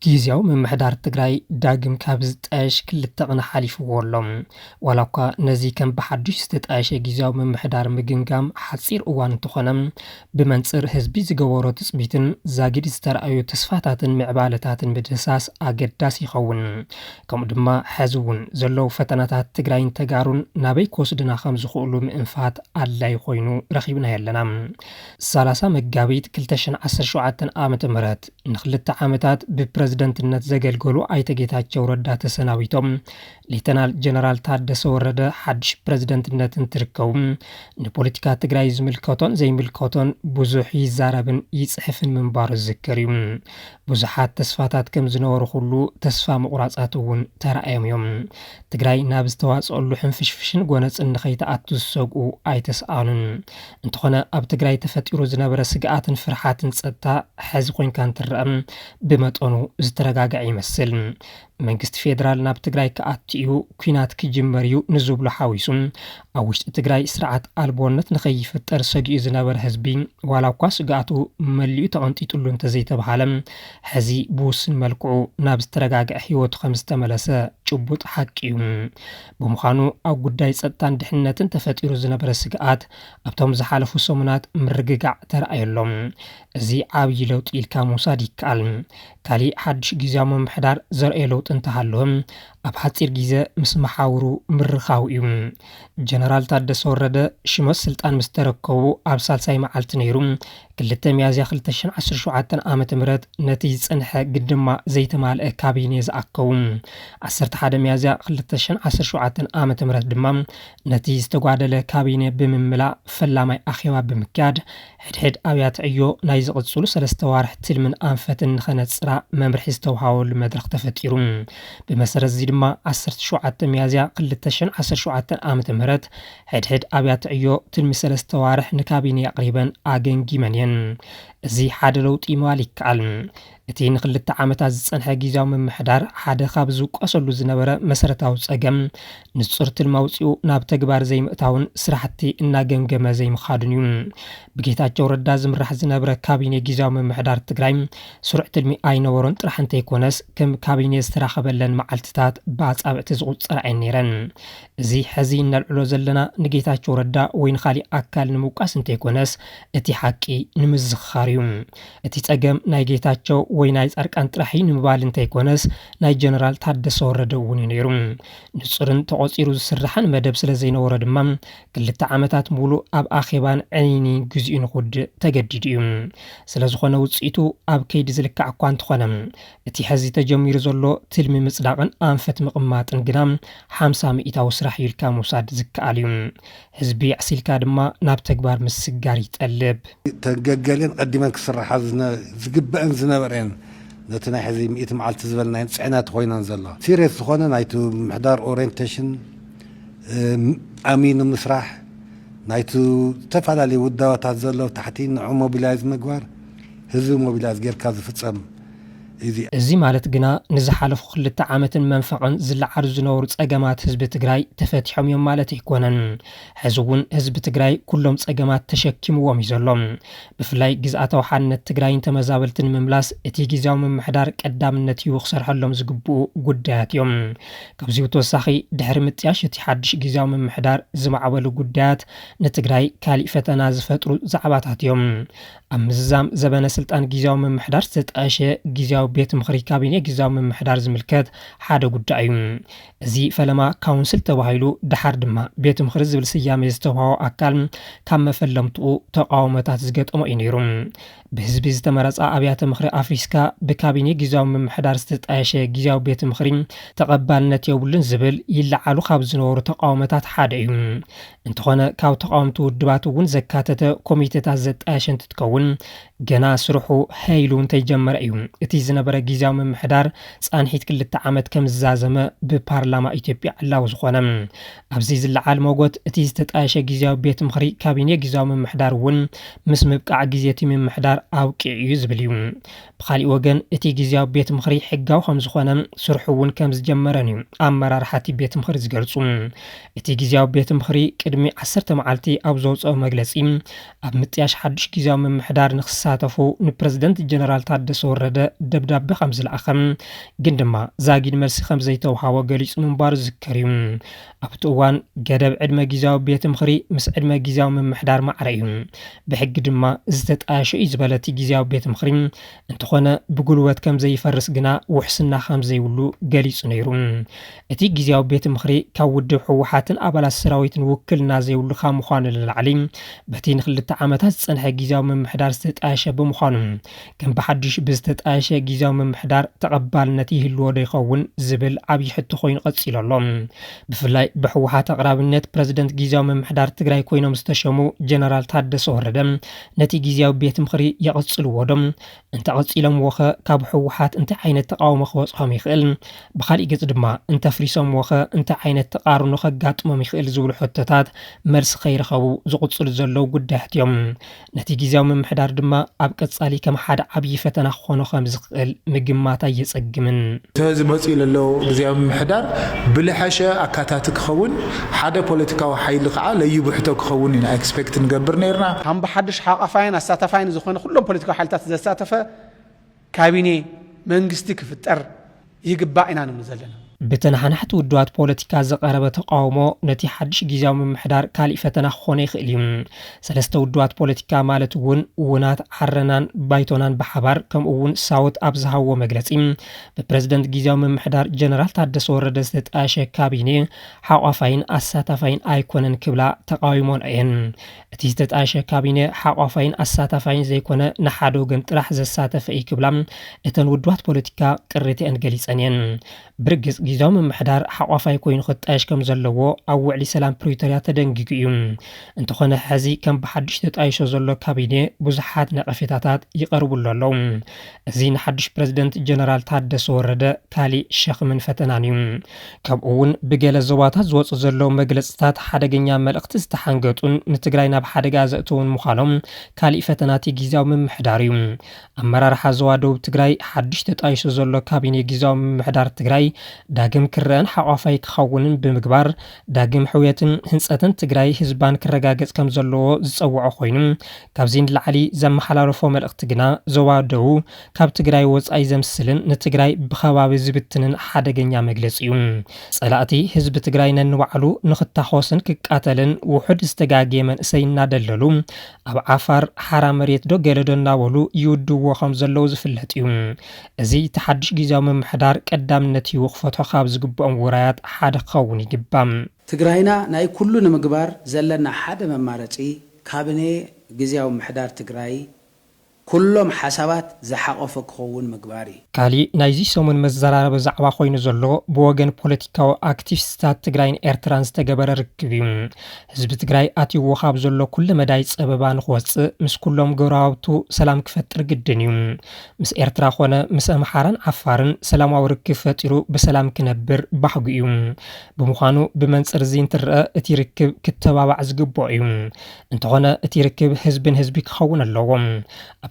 ጊዜያዊ ምምሕዳር ትግራይ ዳግም ካብ ዝጣየሽ ክልተ ቅና ሓሊፍዎ ኣሎም ዋላ እኳ ነዚ ከም ብሓዱሽ ዝተጣየሸ ጊዜያዊ ምምሕዳር ምግምጋም ሓፂር እዋን እንትኾነ ብመንፅር ህዝቢ ዝገበሮ ትፅቢትን ዛጊድ ዝተረኣዩ ተስፋታትን ምዕባለታትን ምድህሳስ ኣገዳሲ ይኸውን ከምኡ ድማ ሕዚ እውን ዘለው ፈተናታት ትግራይን ተጋሩን ናበይ ክወስድና ከም ዝኽእሉ ምእንፋት ኣድላይ ኮይኑ ረኺብና ኣለና 30 መጋቢት 2017 ዓመተ ምህረት ንክልተ ዓመታት ብፕሬዝደንትነት ዘገልገሉ ኣይተ ጌታቸው ረዳ ተሰናቢቶም ሌተናል ጀነራል ታደሰ ወረደ ሓድሽ ፕሬዝደንትነት እንትርከቡ ንፖለቲካ ትግራይ ዝምልከቶን ዘይምልከቶን ብዙሕ ይዛረብን ይፅሕፍን ምንባሩ ዝዝከር እዩ ብዙሓት ተስፋታት ከም ዝነበሩ ኩሉ ተስፋ ምቁራፃት እውን ተረኣዮም እዮም ትግራይ ናብ ዝተዋፅአሉ ሕንፍሽፍሽን ጎነፅን ንኸይተኣቱ ዝሰግኡ ኣይተሰኣኑን እንተኾነ ኣብ ትግራይ ተፈጢሩ ዝነበረ ስግኣትን ፍርሓትን ፀጥታ ሕዚ ኮይንካ እንትረአ ብመጠኑ ዝተረጋግዐ ይመስል መንግስቲ ፌደራል ናብ ትግራይ ከኣትዩ ኩናት ክጅመር እዩ ንዝብሉ ሓዊሱ ኣብ ውሽጢ ትግራይ ስርዓት ኣልቦነት ንኸይፍጠር ሰጊኡ ዝነበረ ህዝቢ ዋላ እኳ ስግኣቱ መሊኡ ተቐንጢጡሉ እንተዘይተባሃለ ሕዚ ብውስን መልክዑ ናብ ዝተረጋግዐ ሂወቱ ከም ዝተመለሰ ጭቡጥ ሓቂ እዩ ብምዃኑ ኣብ ጉዳይ ፀጥታን ድሕንነትን ተፈጢሩ ዝነበረ ስግኣት ኣብቶም ዝሓለፉ ሰሙናት ምርግጋዕ ተረኣየሎም እዚ ዓብይ ለውጢ ኢልካ ምውሳድ ይከኣል ካሊእ ሓድሽ ጊዜያዊ ምምሕዳር ዘርእዮ ለውጢ እንተሃለወም ኣብ ሓፂር ግዜ ምስ መሓውሩ ምርኻው እዩ ጀነራል ታደሰ ወረደ ሽመት ስልጣን ምስ ተረከቡ ኣብ ሳልሳይ መዓልቲ ነይሩ 2 ሚያዝያ 2017 ዓመተ ምህረት ነቲ ዝፀንሐ ግድማ ዘይተማልአ ካቢኔ ዝኣከቡ 11 ሚያዝያ 2017 ዓመተ ምህረት ድማ ነቲ ዝተጓደለ ካቢኔ ብምምላእ ፈላማይ ኣኼባ ብምክያድ ሕድሕድ ኣብያተ ዕዮ ናይ ዝቕፅሉ 3 ዋርሕ ትልምን ኣንፈትን ንኸነፅራ መምርሒ ዝተውሃበሉ መድረኽ ተፈጢሩ ብመሰረት እዚ ድማ 17 ሚያዝያ 2017 ዓመተ ምህረት ሕድሕድ ኣብያተ ዕዮ ትልሚ 3 ዋርሕ ንካቢኔ ኣቕሪበን ኣገንጊመን እየን እዚ ሓደ ለውጢ ምባል ይከኣል እቲ ንክልተ ዓመታት ዝፀንሐ ጊዜያዊ ምምሕዳር ሓደ ካብ ዝውቀሰሉ ዝነበረ መሰረታዊ ፀገም ንፁር ትልሚ ኣውፂኡ ናብ ተግባር ዘይምእታውን ስራሕቲ እናገምገመ ዘይምኻድን እዩ ብጌታቸው ረዳ ዝምራሕ ዝነበረ ካቢኔ ጊዜያዊ ምምሕዳር ትግራይ ስሩዕ ትልሚ ኣይነበሮን ጥራሕ እንተይኮነስ ከም ካቢኔ ዝተራኸበለን መዓልትታት ብኣፃብዕቲ ዝቁፀር ዓይን ነይረን እዚ ሕዚ ነልዕሎ ዘለና ንጌታቸው ረዳ ወይ ንኻሊእ ኣካል ንምውቃስ እንተይኮነስ እቲ ሓቂ ንምዝኽኻር እዩ እቲ ፀገም ናይ ጌታቸው ወይ ናይ ጻርቃን ጥራሕ ንምባል እንተይኮነስ ናይ ጀነራል ታደሰ ወረደ እውን ነይሩ ንጹርን ተቆፂሩ ዝስራሕን መደብ ስለ ዘይነበረ ድማ 2 ዓመታት ሙሉ ኣብ ኣኼባን ዓይኒ ግዝኡ ንኹድ ተገዲዱ እዩ ስለዝኾነ ውጽኢቱ ኣብ ከይዲ ዝልክዕ እኳ እንተኾነ እቲ ሕዚ ተጀሚሩ ዘሎ ትልሚ ምጽዳቕን ኣንፈት ምቕማጥን ግና 50 ሚእታዊ ስራሕ ይልካ ምውሳድ ዝከኣል እዩ ህዝቢ ዕሲልካ ድማ ናብ ተግባር ምስጋር ይጠልብ ተገገልን ቀዲመን ክስራሓ ዝግበአን ዝነበረን ነቲ ናይ ሕዚ 100 መዓልቲ ዝበልናየን ፅዕነት ኮይነን ዘላ ሲሪየስ ዝኾነ ናይቱ ምሕዳር ኦሪየንቴሽን ኣሚኑ ምስራሕ ናይቱ ዝተፈላለዩ ውዳዋታት ዘለዎ ታሕቲ ንዑ ሞቢላይዝ ምግባር ህዝቢ ሞቢላይዝ ጌርካ ዝፍፀም እዚ ማለት ግና ንዝሓለፉ 2 ዓመትን መንፈቕን ዝለዓሉ ዝነበሩ ፀገማት ህዝቢ ትግራይ ተፈቲሖም እዮም ማለት ኣይኮነን ሕዚ እውን ህዝቢ ትግራይ ኩሎም ፀገማት ተሸኪምዎም እዩ ዘሎ ብፍላይ ግዝኣታዊ ሓድነት ትግራይን ተመዛበልትን ምምላስ እቲ ጊዜያዊ ምምሕዳር ቀዳምነት እዩ ክሰርሐሎም ዝግብኡ ጉዳያት እዮም ካብዚ ብተወሳኺ ድሕሪ ምጥያሽ እቲ ሓድሽ ጊዜያዊ ምምሕዳር ዝማዕበሉ ጉዳያት ንትግራይ ካሊእ ፈተና ዝፈጥሩ ዛዕባታት እዮም ኣብ ምዝዛም ዘበነ ስልጣን ጊዜያዊ ምምሕዳር ዝተጣየሸ ጊዜያዊ ቤት ምኽሪ ካቢኔ ጊዜያዊ ምምሕዳር ዝምልከት ሓደ ጉዳይ እዩ እዚ ፈለማ ካውንስል ተባሂሉ ድሓር ድማ ቤት ምኽሪ ዝብል ስያሜ ዝተዋሃቦ ኣካል ካብ መፈለምትኡ ተቃውሞታት ዝገጠሞ እዩ ነይሩ ብህዝቢ ዝተመረፃ ኣብያተ ምኽሪ ኣፍሪስካ ብካቢኔ ጊዜያዊ ምምሕዳር ዝተጣየሸ ጊዜያዊ ቤት ምኽሪ ተቐባልነት የብሉን ዝብል ይለዓሉ ካብ ዝነበሩ ተቃውሞታት ሓደ እዩ እንተኾነ ካብ ተቃውምቲ ውድባት እውን ዘካተተ ኮሚቴታት ዘጣየሸ እንትትከውን ገና ስርሑ ሃይሉ እንተይጀመረ እዩ እቲ ዝነበረ ጊዜያዊ ምምሕዳር ጻንሒት 2 ዓመት ከም ዝዛዘመ ብፓርላማ ኢትዮጵያ ዕላው ዝኾነ ኣብዚ ዝለዓል ሞጎት እቲ ዝተጣየሸ ጊዜያዊ ቤት ምኽሪ ካቢኔ ጊዜያዊ ምምሕዳር እውን ምስ ምብቃዕ ግዜ እቲ ምምሕዳር ኣውቂዕ እዩ ዝብል እዩ ብኻሊእ ወገን እቲ ጊዜያዊ ቤት ምኽሪ ሕጋዊ ከም ዝኾነ ስርሑ እውን ከም ዝጀመረን እዩ ኣመራርሓቲ ቤት ምኽሪ ዝገልጹ እቲ ጊዜያዊ ቤት ምኽሪ ቅድሚ 10 መዓልቲ ኣብ ዘውፅኦ መግለጺ ኣብ ምጥያሽ ሓድሽ ጊዜያዊ ምምሕዳር ንኽሳተፉ ንፕሬዝደንት ጀነራል ታደሰ ወረደ ደብዳቤ ደብዳቤ ከም ዝለኣኸም ግን ድማ ዛጊድ መልሲ ከም ዘይተውሃቦ ገሊጹ ምንባሩ ዝዝከር እዩ ኣብቲ እዋን ገደብ ዕድመ ጊዜያዊ ቤት ምኽሪ ምስ ዕድመ ጊዜያዊ ምምሕዳር ማዕረ እዩ ብሕጊ ድማ ዝተጣየሸ እዩ ዝበለ እቲ ጊዜያዊ ቤት ምኽሪ እንተኾነ ብጉልበት ከም ዘይፈርስ ግና ውሕስና ከም ዘይብሉ ገሊጹ ነይሩ እቲ ጊዜያዊ ቤት ምኽሪ ካብ ውድብ ሕወሓትን ኣባላት ሰራዊትን ውክልና ዘይብሉ ካብ ምዃኑ ንላዕሊ በቲ ንክልተ ዓመታት ዝጸንሐ ጊዜያዊ ምምሕዳር ዝተጣየሸ ብምዃኑ ከም ብሓድሽ ብዝተጣየሸ ጊዜያዊ ምምሕዳር ተቐባልነት ይህልዎ ዶ ይኸውን ዝብል ዓብዪ ሕቶ ኮይኑ ቀፂሉ ኣሎ ብፍላይ ብሕወሓት ኣቕራብነት ፕረዚደንት ጊዜያዊ ምምሕዳር ትግራይ ኮይኖም ዝተሸሙ ጀነራል ታደሰ ወረደ ነቲ ጊዜያዊ ቤት ምኽሪ የቐጽልዎ ዶም እንተቐጺሎም ወኸ ካብ ሕወሓት እንታይ ዓይነት ተቃውሞ ክበጽሖም ይኽእል ብኻሊእ ገጽ ድማ እንተፍሪሶም ወኸ እንታይ ዓይነት ተቃርኖ ከጋጥሞም ይኽእል ዝብሉ ሕቶታት መልሲ ከይረኸቡ ዝቕጽሉ ዘለዉ ጉዳያት እዮም ነቲ ጊዜያዊ ምምሕዳር ድማ ኣብ ቀጻሊ ከም ሓደ ዓብዪ ፈተና ክኾኖ ከም ዝኽእል ምግማት ኣየጸግምን ተዝመጽኡ ዘሎ ጊዜያዊ ምምሕዳር ብልሐሸ ኣካታቲ ክኸውን ሓደ ፖለቲካዊ ሓይሊ ከዓ ለይብሕቶ ክኸውን ኢና ኤክስፔክት ንገብር ነርና ከም ብሓድሽ ሓቐፋይን ኣሳተፋይን ዝኾነ ኩሎም ፖለቲካዊ ሓይልታት ዘሳተፈ ካቢኔ መንግስቲ ክፍጠር ይግባእ ኢና ንብሉ ዘለና بتنحنحت ودوات بوليتيكا زقربة تقاومو نتي حدش جيزاو من محدار كالي فتنا خوني خيليم سلسة ودوات بوليتيكا مالتون ونات حرنان بايتونان بحبار كم اون ساوت ابزهاو ومجلسين ببريزيدنت جيزاو من محدار جنرال تادس وردست اشي كابيني حاقافين اساتافين ايكونن كبلا تقاومون اين اتيستت اشي كابيني حاقافين اساتافين زيكونا نحادو جنت راح زساتف اي كبلا اتن ودوات بوليتيكا قريتي انجليس انين برجس جيزاو من محدار حقافاي كوين خط اشكم زلو او وعلي سلام بريتوريا تدنجيقيوم انتو خونه حزي كم بحدش تتايشو زلو كابيني بزحات نقفتاتات يقربو اللولو زين حدش بريزيدنت جنرال تادس ورده كالي شيخ من فتنانيوم كابقون بقال الزواتات زوات زلو مجلسات حدقنيا ملقت استحانقتون نتقراينا بحدقا زأتون مخالوم كالي فتناتي جيزاو من محداريوم امرار حزوادو بتقراي حدش تتايشو زلو كابيني جيزاو من محدار تقراي داقم كران حقافاي كخونن بمقبار داقم حويتن هنساتن تقراي هزبان كرقاقز كم زلو زسوعو خوينم كابزين العالي زم حلالفو ملقتقنا زوادو كاب تقراي وز اي زمسلن نتقراي بخواب زبتنن حدقنيا مجلسيوم سألاتي هزب تقراي ننوعلو نخطا خوصن كقاتلن وحد استقاقي من سينا دللو اب عفار حرام ريت دو قلدو ناولو يودو وخم زلو زفلتيوم ازي تحدش جيزاو من محدار قدام نتيو خفتو خاب زقبهم ورايات حاد خوني قبام تقراينا ناي كلو نمقبار زلنا حاد ممارتي كابني جزياو محدار تقراي كلهم حسابات زحقوفك خون مقباري كالي نايزي سومن مزرارة بزعوا خوين زلو بوغن بوليتيكاو اكتيفستات تقراين ايرترانس تقبر ركبيم حزب تقراي اتي وخاب زلو كل مداي سببان خوص مس كلهم قراوتو سلام كفتر قدنيوم مس ايرترا خونا مس امحارن عفارن سلام وركب فترو بسلام كنبر بحقيوم بمخانو بمنصر زين ترى اتي ركب كتبابع زقبوعيوم انتغونا اتي ركب حزبك خون اللوم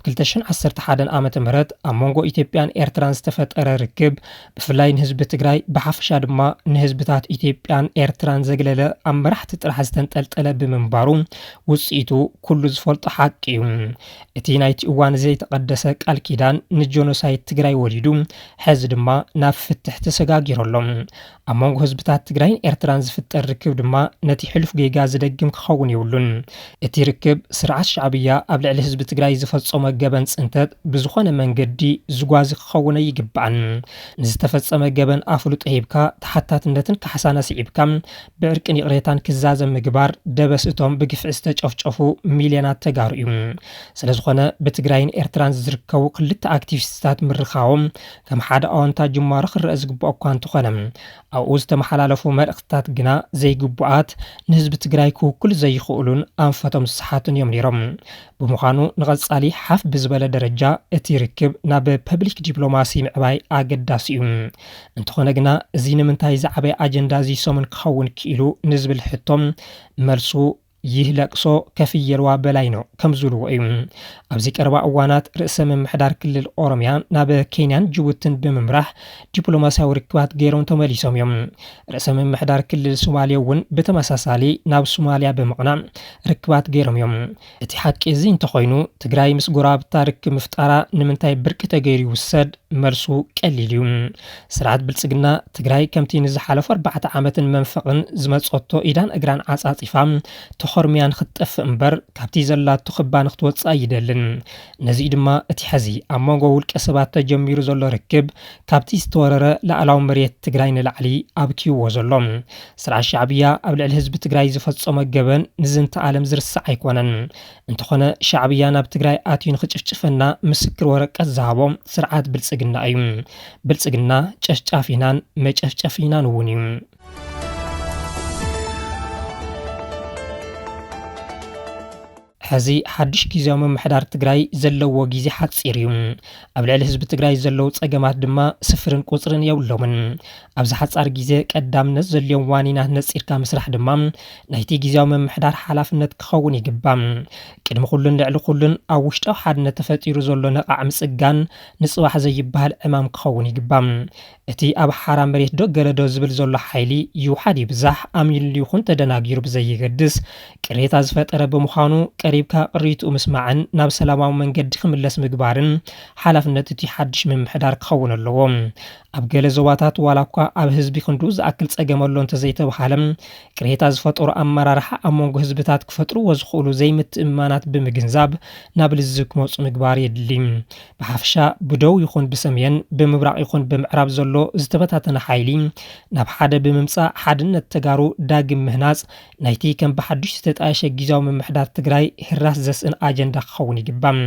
كلتشن عسرت حدن آمت مرد أمونغو إثيوبيان إيرتران استفتر ركب بفلاين هزب تقراي بحفشا دما نهزبتات إثيوبيان إيرتران زقلل أم رح تطرح استنتلتل بمنبارو وصيتو كل زفولت حقيوم اتينايت اوان زي تقدسك الكيدان نجونوسايد تقراي وليدو حز دما نافتح تسقاقيرولوم أمونغو هزبتات تقراين إيرتران زفتر ركب دما نتي حلف جيغاز دقم كخون يولون اتي ركب سرعة شعبية قبل هزب تقراي زفتصوم جبن سنتات بزخانة من جدي زجاج خونا يجبعن نستفسر جبن أفلوت عيبكا تحتات نتن كحسانة سيبكا بعرك إني قريتان كزاز مجبار دبستهم بقف استج أفشافو مليونات تجاريم سلزخانة بتجراين إيرتران زركو قلت أكتيفستات مرخاهم كم حدا أنت جمار خر أزجبوا كان تخنم أو أوزت محلالفو مرقتات جنا زي جبوات نسبة تجرايكو كل زي خولون أنفتهم صحاتن يوم ليرم بمخانو نغز علي حف بزبالة درجة اتي ركب ناب بابليك ديبلوماسي معباي آقداسيوم انتخونا قنا زين من تايز عباي اجندازي سومن كخون كيلو نزب الحطم مرسو يهلقسو كفي يروا بلاينو كمزولو ايوم ابزيك اربع اوانات رئيس من محدار كل الاورميان ناب كينيان جوبتن بممرح ديبلوماسي وركبات غيرون تماليسوم يوم رئيس من محدار كل السوماليا ون بتمساسالي ناب سوماليا بمقنا ركبات غيرهم يوم اتحاك ازين تخوينو تقراي مس قراب تارك مفتارا نمنتاي بركة غيري وسد መልሱ ቀሊል እዩ ስርዓት ብልጽግና ትግራይ ከምቲ ንዝሓለፈ 4 ዓመትን መንፈቕን ዝመጸቶ ኢዳን እግራን ዓጻጺፋ ተኸርሚያን ክትጠፍ እምበር ካብቲ ዘላቱ ክባን ክትወጽእ ይደልን ነዚ ድማ እቲ ሕዚ ኣብ መንጎ ውልቀ ሰባት ተጀሚሩ ዘሎ ርክብ ካብቲ ዝተወረረ ላዕላዊ መሬት ትግራይ ንላዕሊ ኣብኪይዎ ዘሎ ስርዓት ሻዕብያ ኣብ ልዕሊ ህዝቢ ትግራይ ዝፈጸመ ገበን ንዝንተ ዓለም ዝርስዕ ኣይኮነን እንተኾነ ሻዕብያ ናብ ትግራይ ኣትዩ ንኽጭፍጭፈና ምስክር ወረቀት ዝሃቦ ስርዓት ብልጽግና እዩ ብልጽግና ጨፍጫፊናን መጨፍጨፊናን እውን እዩ ሕዚ ሓድሽ ጊዜያዊ ምምሕዳር ትግራይ ዘለዎ ጊዜ ሓጺር እዩ ኣብ ልዕሊ ህዝቢ ትግራይ ዘለው ጸገማት ድማ ስፍርን ቁጽርን የብሎምን ኣብዚ ሓጻር ጊዜ ቀዳምነት ዘልዮም ዋኒናት ነጺርካ ምስራሕ ድማ ናይቲ ጊዜያዊ ምምሕዳር ሓላፍነት ክኸውን ይግባእ ቅድሚ ኩሉን ልዕሊ ኩሉን ኣብ ውሽጣዊ ሓድነት ተፈጢሩ ዘሎ ነቓዕ ምጽጋን ንጽባሕ ዘይበሃል ዕማም ክኸውን ይግባእ እቲ ኣብ ሓራ መሬት ዶ ገለዶ ዝብል ዘሎ ሓይሊ ይውሓድ ይብዛሕ ኣሚሉ ይኹን ተደናጊሩ ብዘይገድስ ቅሬታ ዝፈጠረ ብምዃኑ ቀሪብካ ቅሪቱ ምስማዕን ናብ ሰላማዊ መንገዲ ክምለስ ምግባርን ሓላፍነት እቲ ሓድሽ ምምሕዳር ክኸውን ኣለዎ ኣብ ገለ ዞባታት ዋላኳ ኣብ ህዝቢ ክንዱ ዝኣክል ጸገመሎ እንተዘይተባሃለም ቅሬታ ዝፈጠሩ ኣመራርሓ ኣብ መንጎ ህዝብታት ክፈጥርዎ ዝኽእሉ ዘይምትእምማናት ብምግንዛብ ናብ ልዝብ ክመፁ ምግባር የድሊ ብሓፍሻ ብደው ይኹን ብሰሜን ብምብራቕ ይኹን ብምዕራብ ዘሎ ዝተበታተነ ሓይሊ ናብ ሓደ ብምምጻእ ሓድነት ተጋሩ ዳግም ምህናጽ ናይቲ ከም ብሓድሽ ዝተጣየሸ ጊዜያዊ ምምሕዳር ትግራይ ህራስ ዘስእን ኣጀንዳ ክኸውን ይግባእ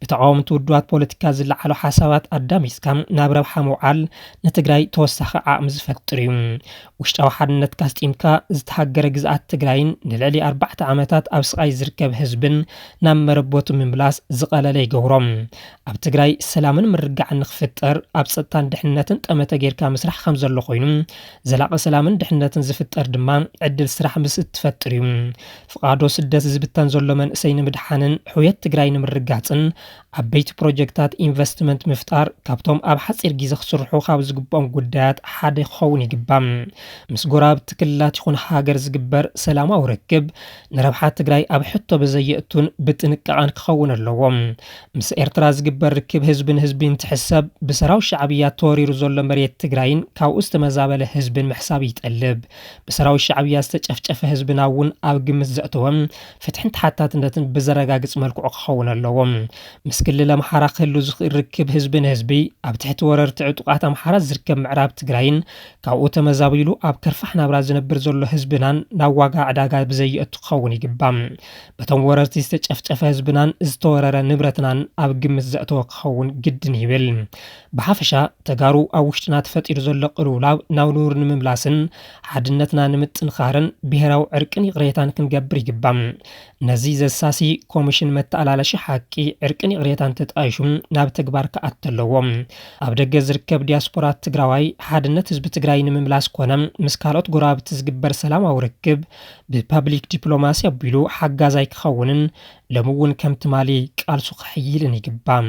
ብተቃወምቲ ውድባት ፖለቲካ ዝለዓሉ ሓሳባት ኣዳሚስካ ናብ ረብሓ ምውዓል ንትግራይ ተወሳኺ ዓቕሚ ዝፈጥር እዩ ውሽጣዊ ሓድነት ካስጢምካ ዝተሃገረ ግዝኣት ትግራይን ንልዕሊ 4 ዓመታት ኣብ ስቃይ ዝርከብ ህዝብን ናብ መረቦቱ ምምላስ ዝቐለለ ይገብሮም ኣብ ትግራይ ሰላምን ምርጋዕን ንኽፍጠር ኣብ ጸጥታን ድሕነትን ጠመተ ጌርካ ምስራሕ ከም ዘሎ ኮይኑ ዘላቂ ሰላምን ድሕነትን ዝፍጠር ድማ ዕድል ስራሕ ምስ እትፈጥር እዩ ፍቃዶ ስደት ዝብተን ዘሎ መንእሰይ ንምድሓንን ሕውየት ትግራይ ንምርጋጽን ዓበይቲ ፕሮጀክታት ኢንቨስትመንት ምፍጣር ካብቶም ኣብ ሓጺር ጊዜ ክስርሑ ካብ ዝግብኦም ጉዳያት ሓደ ክኸውን ይግባእ ምስ ጎራብቲ ክልላት ይኹን ሃገር ዝግበር ሰላማዊ ርክብ ንረብሓ ትግራይ ኣብ ሕቶ በዘየእቱን ብጥንቃቐን ክኸውን ኣለዎ ምስ ኤርትራ ዝግበር ርክብ ህዝብን ህዝብን ትሕሰብ ብሰራው ሻዕብያ ተወሪሩ ዘሎ መሬት ትግራይን ካብኡ ዝተመዛበለ ህዝብን ምሕሳብ ይጠልብ ብሰራው ሻዕብያ ዝተጨፍጨፈ ህዝብና እውን ኣብ ግምት ዘእተወም ፍትሕን ተሓታትነትን ብዘረጋግጽ መልክዑ ክኸውን ኣለዎ ምስ ክልል ኣምሓራ ክህሉ ዝርክብ ህዝብን ህዝቢ ኣብ ትሕቲ ወረርቲ ዕጡቃት ኣምሓራ ዝርከብ ምዕራብ ትግራይን ካብኡ ተመዛቢሉ ኣብ ከርፋሕ ናብራ ዝነብር ዘሎ ህዝብናን ናብ ዋጋ ዕዳጋ ብዘይእቱ ክኸውን ይግባእ በቶም ወረርቲ ዝተጨፍጨፈ ህዝብናን ዝተወረረ ንብረትናን ኣብ ግምት ዘእተወ ክኸውን ግድን ይብል ብሓፈሻ ተጋሩ ኣብ ውሽጥና ተፈጢሩ ዘሎ ቅልውላው ናብ ንቡር ንምምላስን ሓድነትና ንምጥንኻርን ብሄራዊ ዕርቅን ይቕሬታን ክንገብር ይግባእ ነዚ ዘሳሲ ኮሚሽን መተኣላለሺ ሓቂ ዕርቅን ይቕሬታን ተጣይሹ ናብ ተግባር ከኣተለዎ ኣብ ደገ ዝርከብ ዲያስፖራ ትግራዋይ ሓድነት ህዝቢ ትግራይ ንምምላስ ኮነ ምስ ካልኦት ጎራብቲ ዝግበር ሰላማዊ ርክብ ብፐብሊክ ዲፕሎማሲ ኣቢሉ ሓጋዛይ ክኸውንን ለምውን ከም ትማሊ ቃልሱ ክሕይልን ይግባእ